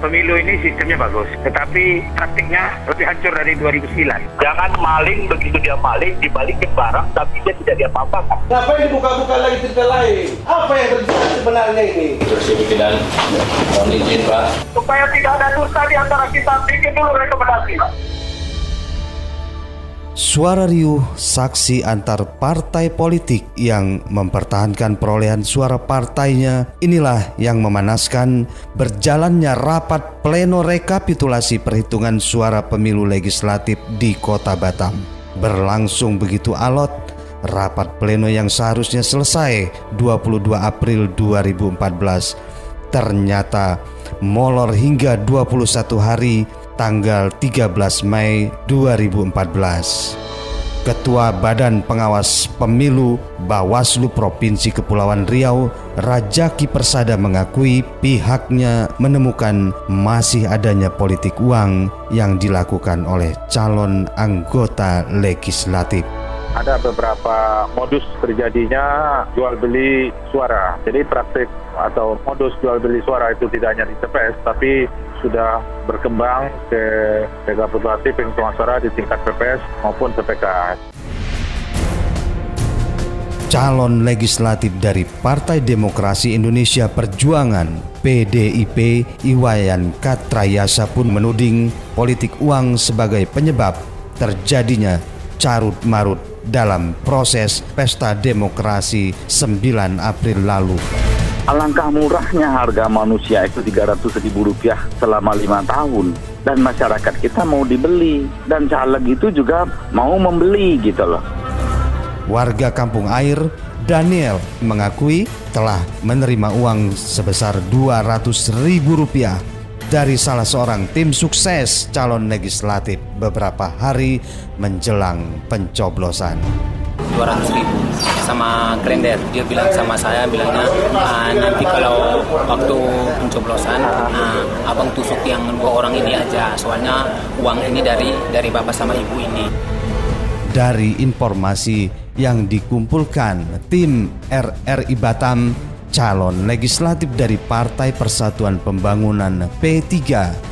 pemilu ini sistemnya bagus, tetapi praktiknya lebih hancur dari 2009. Jangan maling, begitu dia maling, dibalikin barang, tapi dia tidak diapa-apakan. Ngapain dibuka-buka lagi cerita lain? Apa yang terjadi sebenarnya ini? Dan mohon izin Pak. Supaya tidak ada dusta di antara kita, bikin dulu rekomendasi, Pak. Suara riuh saksi antar partai politik yang mempertahankan perolehan suara partainya inilah yang memanaskan berjalannya rapat pleno rekapitulasi perhitungan suara pemilu legislatif di Kota Batam. Berlangsung begitu alot, rapat pleno yang seharusnya selesai 22 April 2014 ternyata molor hingga 21 hari tanggal 13 Mei 2014. Ketua Badan Pengawas Pemilu Bawaslu Provinsi Kepulauan Riau, Rajaki Persada mengakui pihaknya menemukan masih adanya politik uang yang dilakukan oleh calon anggota legislatif. Ada beberapa modus terjadinya jual beli suara. Jadi praktik atau modus jual beli suara itu tidak hanya di TPS, tapi sudah berkembang ke rekapitulasi penghitungan suara di tingkat PPS maupun TPK. Calon legislatif dari Partai Demokrasi Indonesia Perjuangan PDIP Iwayan Katrayasa pun menuding politik uang sebagai penyebab terjadinya carut-marut dalam proses pesta demokrasi 9 April lalu. Alangkah murahnya harga manusia itu Rp300.000 selama 5 tahun. Dan masyarakat kita mau dibeli. Dan caleg itu juga mau membeli gitu loh. Warga Kampung Air, Daniel, mengakui telah menerima uang sebesar Rp200.000 dari salah seorang tim sukses calon legislatif beberapa hari menjelang pencoblosan. 200.000 sama kalender. Dia bilang sama saya, bilangnya nanti kalau waktu pencoblosan, abang tusuk yang 2 orang ini aja, soalnya uang ini dari bapak sama ibu ini. Dari informasi yang dikumpulkan tim RRI Batam, calon legislatif dari Partai Persatuan Pembangunan P3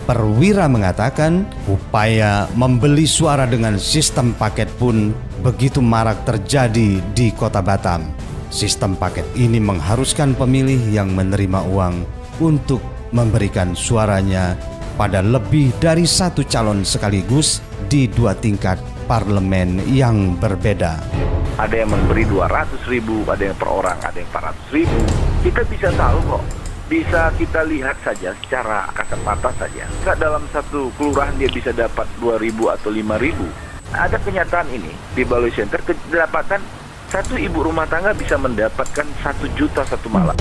Perwira mengatakan upaya membeli suara dengan sistem paket pun begitu marak terjadi di Kota Batam. Sistem paket ini mengharuskan pemilih yang menerima uang untuk memberikan suaranya pada lebih dari satu calon sekaligus di 2 tingkat parlemen yang berbeda. Ada yang memberi 200.000, ada yang per orang, ada yang 400.000. Kita bisa tahu kok. Bisa kita lihat saja secara kasat mata saja. Dalam satu kelurahan dia bisa dapat 2.000 atau 5.000. Ada kenyataan ini di Baloi Center, kedapatan satu ibu rumah tangga bisa mendapatkan 1 juta satu malam.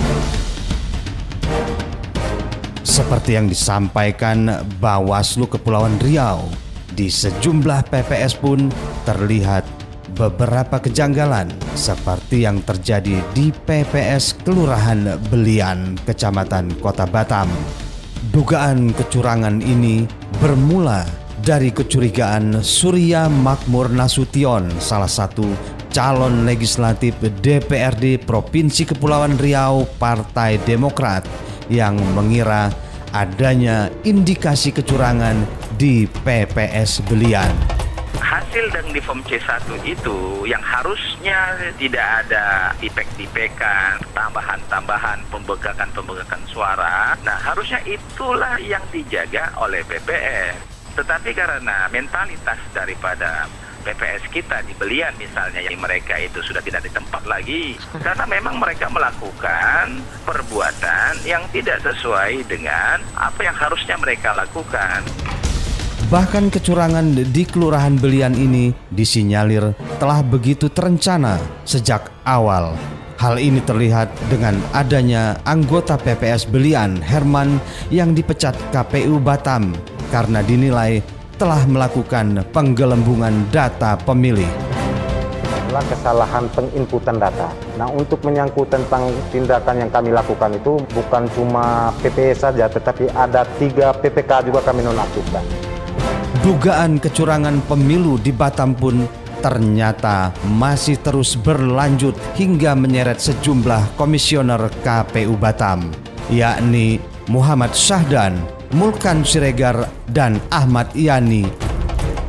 Seperti yang disampaikan Bawaslu Kepulauan Riau, di sejumlah PPS pun terlihat beberapa kejanggalan seperti yang terjadi di PPS Kelurahan Belian, Kecamatan Kota Batam. Dugaan kecurangan ini bermula dari kecurigaan Surya Makmur Nasution, salah satu calon legislatif DPRD Provinsi Kepulauan Riau Partai Demokrat, yang mengira adanya indikasi kecurangan di PPS Belian. Hasil dan di form C1 itu yang harusnya tidak ada tipek-tipekan, tambahan-tambahan, pembengkakan suara. Nah, harusnya itulah yang dijaga oleh PPS. Tetapi karena mentalitas daripada PPS kita di Belian misalnya, yang mereka itu sudah tidak di tempat lagi, karena memang mereka melakukan perbuatan yang tidak sesuai dengan apa yang harusnya mereka lakukan. Bahkan kecurangan di Kelurahan Belian ini disinyalir telah begitu terencana sejak awal. Hal ini terlihat dengan adanya anggota PPS Belian, Herman, yang dipecat KPU Batam karena dinilai telah melakukan penggelembungan data pemilih. Adalah kesalahan penginputan data. Nah, untuk menyangkut tentang tindakan yang kami lakukan itu bukan cuma PPS saja, tetapi ada 3 PPK juga kami nonaktifkan. Dugaan kecurangan pemilu di Batam pun ternyata masih terus berlanjut hingga menyeret sejumlah komisioner KPU Batam, yakni Muhammad Syahdan, Mulkan Siregar, dan Ahmad Yani.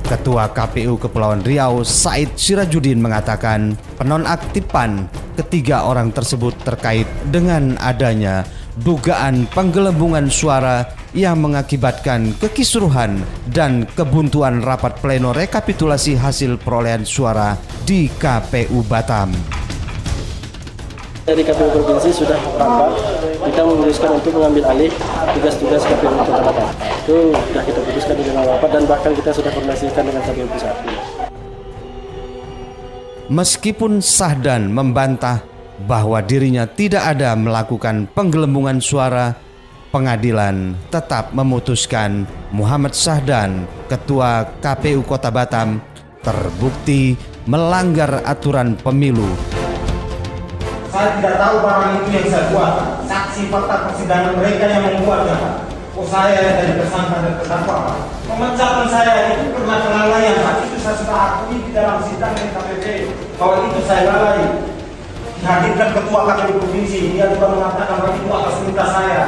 Ketua KPU Kepulauan Riau Said Sirajudin mengatakan penonaktifan ketiga orang tersebut terkait dengan adanya dugaan penggelembungan suara yang mengakibatkan kekisruhan dan kebuntuan rapat pleno rekapitulasi hasil perolehan suara di KPU Batam. Dari KPU Provinsi sudah rapat, kita memutuskan untuk mengambil alih tugas-tugas KPU Kota Batam. Itu sudah kita putuskan di dalam rapat dan bahkan kita sudah koordinasikan dengan KPU Pusat. Meskipun Sahdan membantah bahwa dirinya tidak ada melakukan penggelembungan suara, pengadilan tetap memutuskan Muhammad Sahdan, Ketua KPU Kota Batam, terbukti melanggar aturan pemilu. Saya tidak tahu barang itu yang saya buat. Saksi fakta persidangan mereka yang membuatnya. Saya yang jadi tersangka dan terdakwa. Pemecatan saya itu karena kelalaian. Itu saya sudah akui di dalam sidang KPP bahwa itu saya lalai. Dihadirkan Ketua KPU Provinsi, dia juga mengatakan bahwa itu atas perintah saya.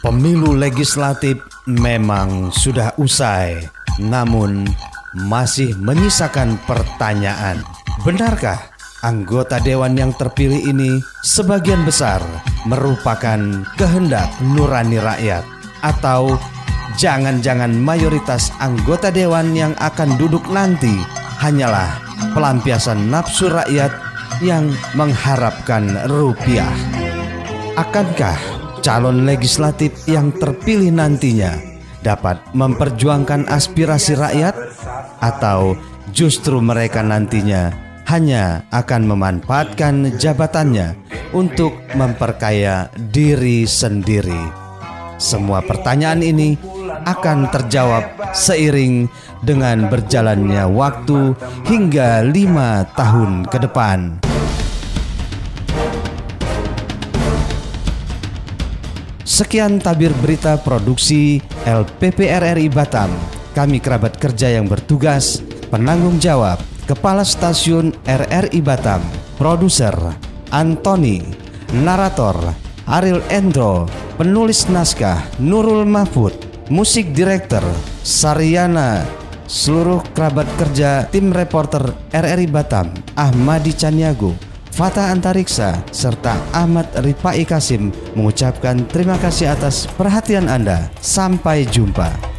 Pemilu legislatif memang sudah usai, namun masih menyisakan pertanyaan. Benarkah anggota dewan yang terpilih ini sebagian besar merupakan kehendak nurani rakyat? Atau jangan-jangan mayoritas anggota dewan yang akan duduk nanti hanyalah pelampiasan nafsu rakyat yang mengharapkan rupiah? Akankah calon legislatif yang terpilih nantinya dapat memperjuangkan aspirasi rakyat? Atau justru mereka nantinya hanya akan memanfaatkan jabatannya untuk memperkaya diri sendiri? Semua pertanyaan ini akan terjawab seiring dengan berjalannya waktu hingga 5 tahun ke depan. Sekian tabir berita produksi LPP RRI Batam. Kami kerabat kerja yang bertugas, penanggung jawab, Kepala Stasiun RRI Batam, Produser Antoni, Narator Ariel Endro, Penulis naskah Nurul Mahfud, Musik Director Saryana, seluruh kerabat kerja tim reporter RRI Batam, Ahmadi Caniago, Fatah Antariksa, serta Ahmad Rifai Kasim mengucapkan terima kasih atas perhatian Anda. Sampai jumpa.